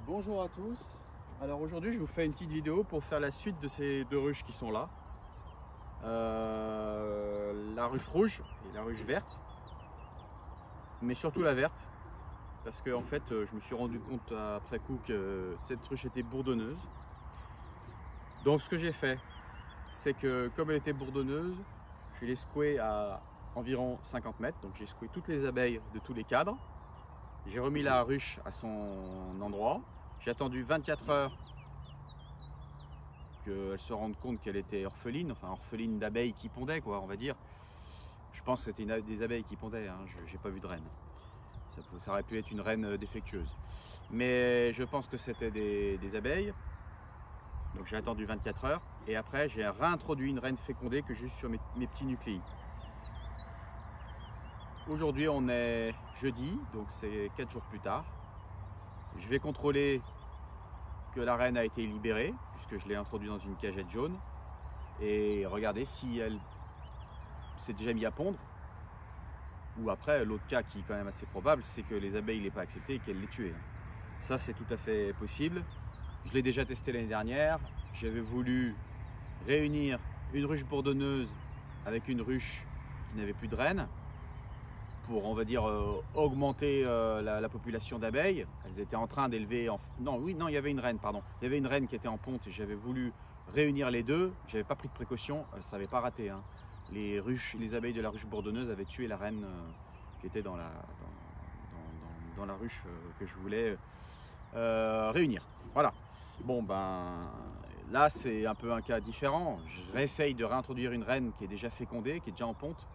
Bonjour à tous. Alors aujourd'hui je vous fais une petite vidéo pour faire la suite de ces deux ruches qui sont là. La ruche rouge et la ruche verte. Mais surtout la verte. Parce que en fait je me suis rendu compte après coup que cette ruche était bourdonneuse. Donc ce que j'ai fait, c'est que comme elle était bourdonneuse, je l'ai secouée à environ 50 mètres. Donc j'ai secoué toutes les abeilles de tous les cadres. J'ai remis la ruche à son endroit. J'ai attendu 24 heures qu'elle se rende compte qu'elle était orpheline, enfin orpheline d'abeilles qui pondaient, quoi, on va dire. Je pense que c'était des abeilles qui pondaient, hein. Je n'ai pas vu de reine. Ça aurait pu être une reine défectueuse. Mais je pense que c'était des abeilles. Donc j'ai attendu 24 heures et après j'ai réintroduit une reine fécondée que juste sur mes petits nucléi. Aujourd'hui on est jeudi, donc c'est 4 jours plus tard. Je vais contrôler que la reine a été libérée, puisque je l'ai introduite dans une cagette jaune. Et regarder si elle s'est déjà mise à pondre. Ou après, l'autre cas qui est quand même assez probable, c'est que les abeilles ne l'aient pas accepté et qu'elle l'ait tuée. Ça c'est tout à fait possible. Je l'ai déjà testé l'année dernière. J'avais voulu réunir une ruche bourdonneuse avec une ruche qui n'avait plus de reine, pour, on va dire, augmenter la population d'abeilles. Elles étaient en train d'élever... Non, il y avait une reine, pardon. Il y avait une reine qui était en ponte et j'avais voulu réunir les deux. J'avais pas pris de précaution, ça n'avait pas raté, hein. Les abeilles de la ruche bourdonneuse avaient tué la reine qui était dans la ruche que je voulais réunir. Voilà. Bon, ben là, c'est un peu un cas différent. Je réessaye de réintroduire une reine qui est déjà fécondée, qui est déjà en ponte.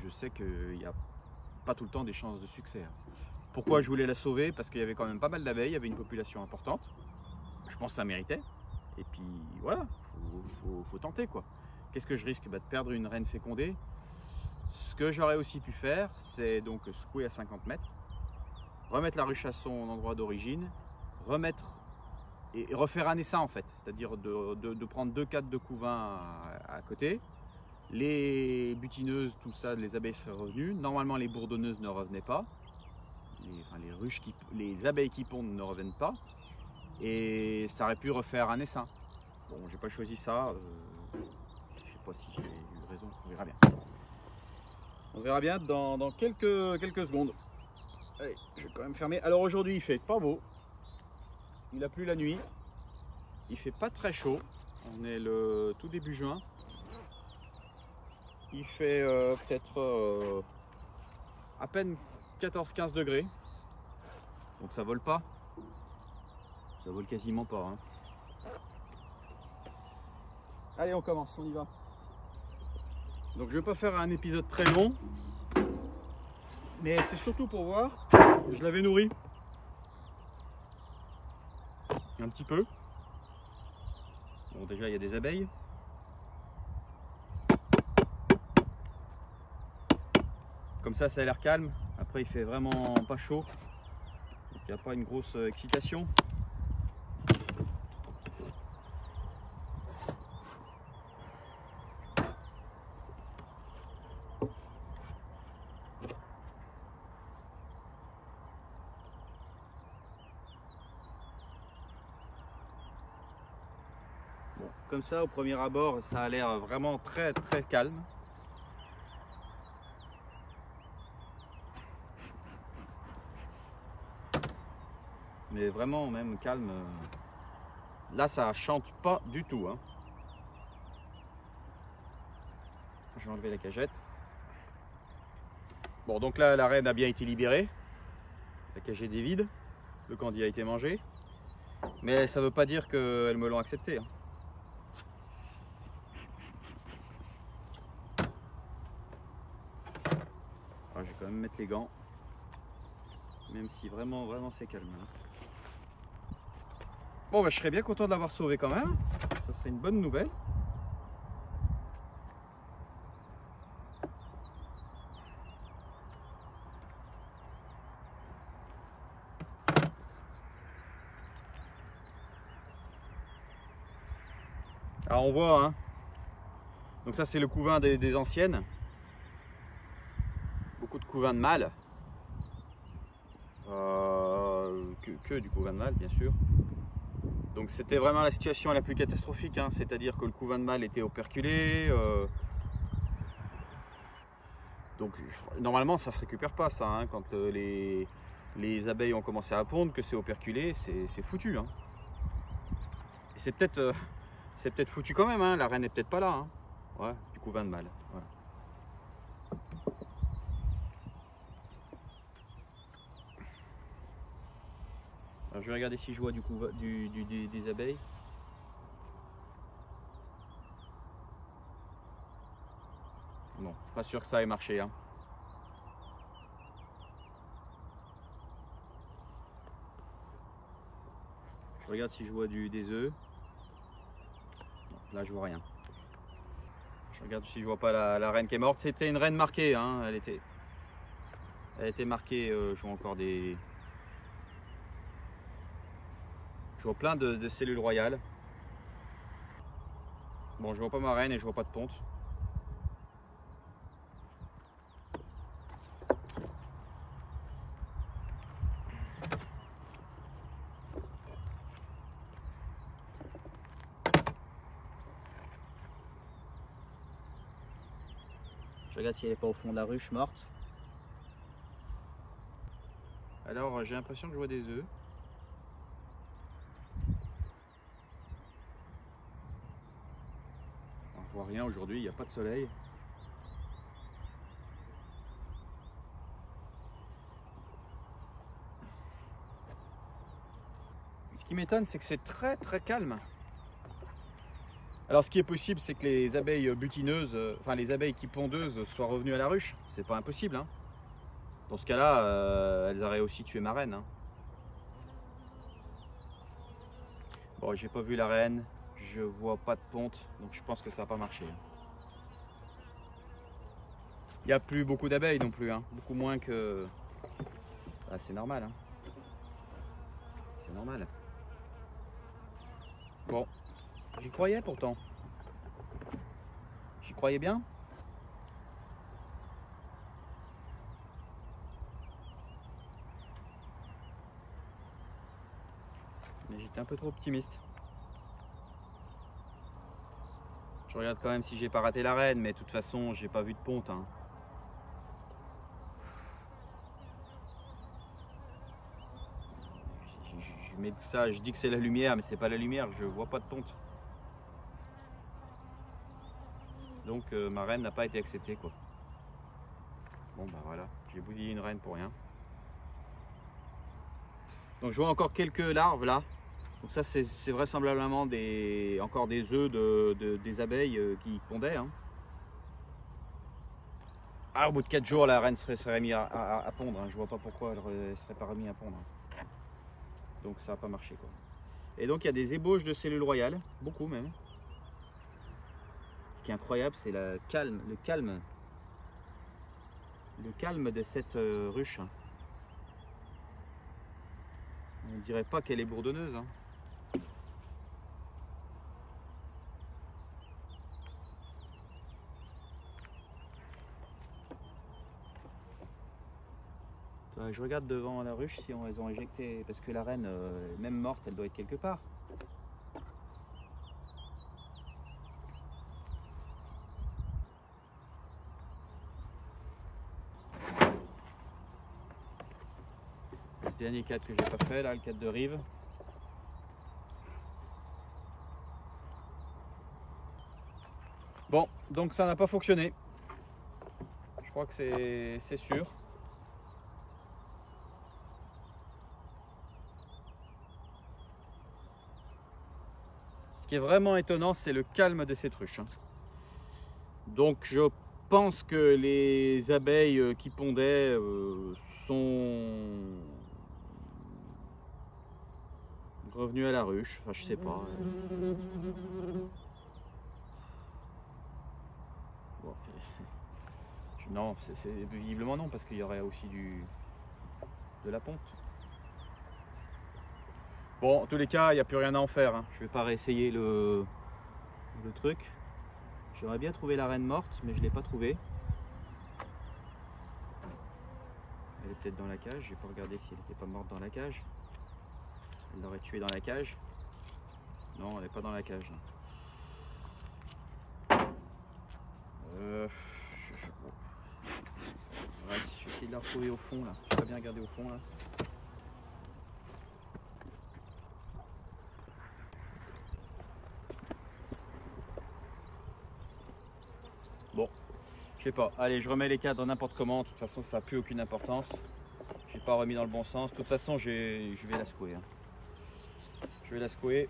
Je sais qu'il n'y a pas tout le temps des chances de succès. Pourquoi je voulais la sauver? Parce qu'il y avait quand même pas mal d'abeilles, il y avait une population importante. Je pense que ça méritait. Et puis voilà, faut tenter, quoi. Qu'est-ce que je risque? De perdre une reine fécondée. Ce que j'aurais aussi pu faire, c'est donc secouer à 50 mètres, remettre la ruche à son endroit d'origine, remettre et refaire un essaim en fait, c'est-à-dire de prendre 2 cadres de couvain à côté. Les butineuses, tout ça, les abeilles seraient revenues. Normalement, les bourdonneuses ne revenaient pas. Les abeilles qui pondent ne reviennent pas. Et ça aurait pu refaire un essaim. Bon, j'ai pas choisi ça. Je sais pas si j'ai eu raison. On verra bien. On verra bien dans quelques secondes. Allez, je vais quand même fermer. Alors aujourd'hui, il fait pas beau. Il a plu la nuit. Il fait pas très chaud. On est le tout début juin. Il fait peut-être à peine 14-15 degrés. Donc ça vole pas. Ça vole quasiment pas, hein. Allez, on commence, on y va. Donc je vais pas faire un épisode très long. Mais c'est surtout pour voir. Je l'avais nourri. Un petit peu. Bon, déjà il y a des abeilles. Comme ça, ça a l'air calme. Après, il fait vraiment pas chaud. Donc, il n'y a pas une grosse excitation. Bon, comme ça, au premier abord, ça a l'air vraiment très calme. Mais vraiment même calme. Là ça chante pas du tout, hein. Je vais enlever la cagette. Bon, donc là la reine a bien été libérée. La cagette est vide. Le candy a été mangé. Mais ça veut pas dire qu'elles me l'ont accepté, hein. Alors, je vais quand même mettre les gants. Même si vraiment c'est calme, hein. Bon, je serais bien content de l'avoir sauvé quand même. Ça serait une bonne nouvelle. Alors on voit, hein. Donc ça c'est le couvain des anciennes. Beaucoup de couvains de mâles. que du couvain de mâle, bien sûr. Donc c'était vraiment la situation la plus catastrophique, hein. C'est-à-dire que le couvain de mâle était operculé. Donc normalement ça se récupère pas ça, hein. Quand les abeilles ont commencé à pondre, que c'est operculé, c'est foutu, hein. Et c'est peut-être foutu quand même, hein. La reine n'est peut-être pas là, hein. Ouais, du couvain de mâle. Voilà. Alors, je vais regarder si je vois des abeilles. Non, pas sûr que ça ait marché, hein. Je regarde si je vois des œufs. Non, là je vois rien. Je regarde si je vois pas la reine qui est morte. C'était une reine marquée, hein. Elle était marquée. Je vois encore je vois plein de cellules royales. Bon, je vois pas ma reine et je vois pas de ponte. Je regarde si elle n'est pas au fond de la ruche morte. Alors j'ai l'impression que je vois des œufs. On ne voit rien aujourd'hui, il n'y a pas de soleil. Ce qui m'étonne, c'est que c'est très très calme. Alors ce qui est possible, c'est que les abeilles butineuses, enfin les abeilles qui pondeuses soient revenues à la ruche. C'est pas impossible, hein. Dans ce cas-là, elles auraient aussi tué ma reine, hein. Bon, j'ai pas vu la reine, je vois pas de ponte, donc je pense que ça n'a pas marché. Il n'y a plus beaucoup d'abeilles non plus, hein. Beaucoup moins que... Ah, c'est normal, hein. C'est normal. Bon, j'y croyais pourtant. J'y croyais bien. Mais j'étais un peu trop optimiste. Je regarde quand même si j'ai pas raté la reine, mais de toute façon, j'ai pas vu de ponte, hein. Je mets ça, je dis que c'est la lumière, mais c'est pas la lumière, je vois pas de ponte. Donc ma reine n'a pas été acceptée, quoi. Bon bah voilà, j'ai bousillé une reine pour rien. Donc je vois encore quelques larves là. Donc ça c'est vraisemblablement encore des œufs des abeilles qui pondaient, hein. Ah, au bout de 4 jours la reine serait remise à pondre, hein. Je vois pas pourquoi elle serait pas remise à pondre, hein. Donc ça n'a pas marché, quoi. Et donc il y a des ébauches de cellules royales, beaucoup même. Ce qui est incroyable, c'est le calme de cette ruche. On ne dirait pas qu'elle est bourdonneuse, hein. Je regarde devant la ruche si elles ont éjecté, parce que la reine, même morte, elle doit être quelque part. Le dernier cadre que j'ai pas fait, là, le cadre de rive. Bon, donc ça n'a pas fonctionné. Je crois que c'est sûr. Ce qui est vraiment étonnant, c'est le calme de cette ruche, hein. Donc je pense que les abeilles qui pondaient sont revenues à la ruche. Enfin, je sais pas. Bon. Non, visiblement non, parce qu'il y aurait aussi de la ponte. Bon, en tous les cas, il n'y a plus rien à en faire, hein. Je vais pas réessayer le truc. J'aurais bien trouvé la reine morte, mais je ne l'ai pas trouvée. Elle est peut-être dans la cage. Je vais pas regarder si elle n'était pas morte dans la cage. Elle l'aurait tué dans la cage. Non, elle n'est pas dans la cage. Ouais, je vais essayer de la retrouver au fond là. Je vais pas bien regarder au fond là. Bon, je sais pas. Allez, je remets les cadres n'importe comment. De toute façon, ça n'a plus aucune importance. J'ai pas remis dans le bon sens. De toute façon, je vais la secouer. Hein. Je vais la secouer.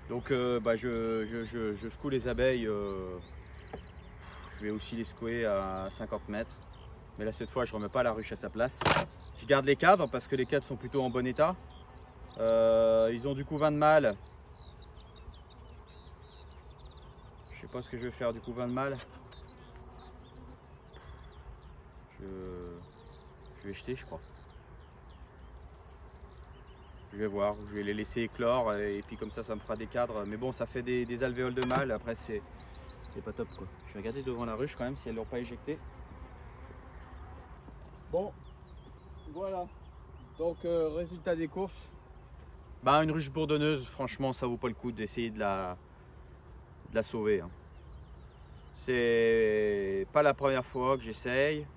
Donc, je secoue les abeilles. Je vais aussi les secouer à 50 mètres. Mais là, cette fois, je remets pas la ruche à sa place. Je garde les cadres parce que les cadres sont plutôt en bon état. Ils ont du couvain de mâle. Je sais pas ce que je vais faire du couvain de mâle. Je vais jeter, je crois. Je vais voir, je vais les laisser éclore et puis comme ça me fera des cadres. Mais bon, ça fait des alvéoles de mâle, après c'est pas top quoi. Je vais regarder devant la ruche quand même si elles l'ont pas éjecté. Bon, voilà. Donc résultat des courses. Bah, une ruche bourdonneuse, franchement ça vaut pas le coup d'essayer de la sauver. Hein. C'est pas la première fois que j'essaye.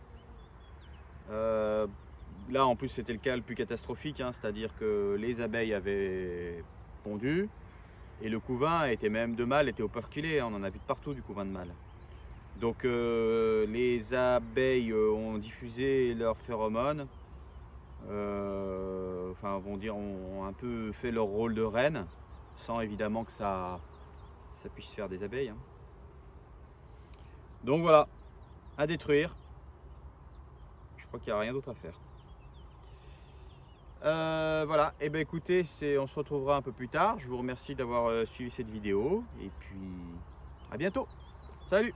Là en plus c'était le cas le plus catastrophique, hein, c'est-à-dire que les abeilles avaient pondu et le couvain était même de mâle, était operculé, hein, on en a vu de partout du couvain de mâle. Donc les abeilles ont diffusé leurs phéromones, enfin ont un peu fait leur rôle de reine, sans évidemment que ça puisse faire des abeilles. Hein. Donc voilà, à détruire. Je crois qu'il n'y a rien d'autre à faire. Voilà, et ben écoutez, on se retrouvera un peu plus tard. Je vous remercie d'avoir suivi cette vidéo et puis à bientôt. Salut!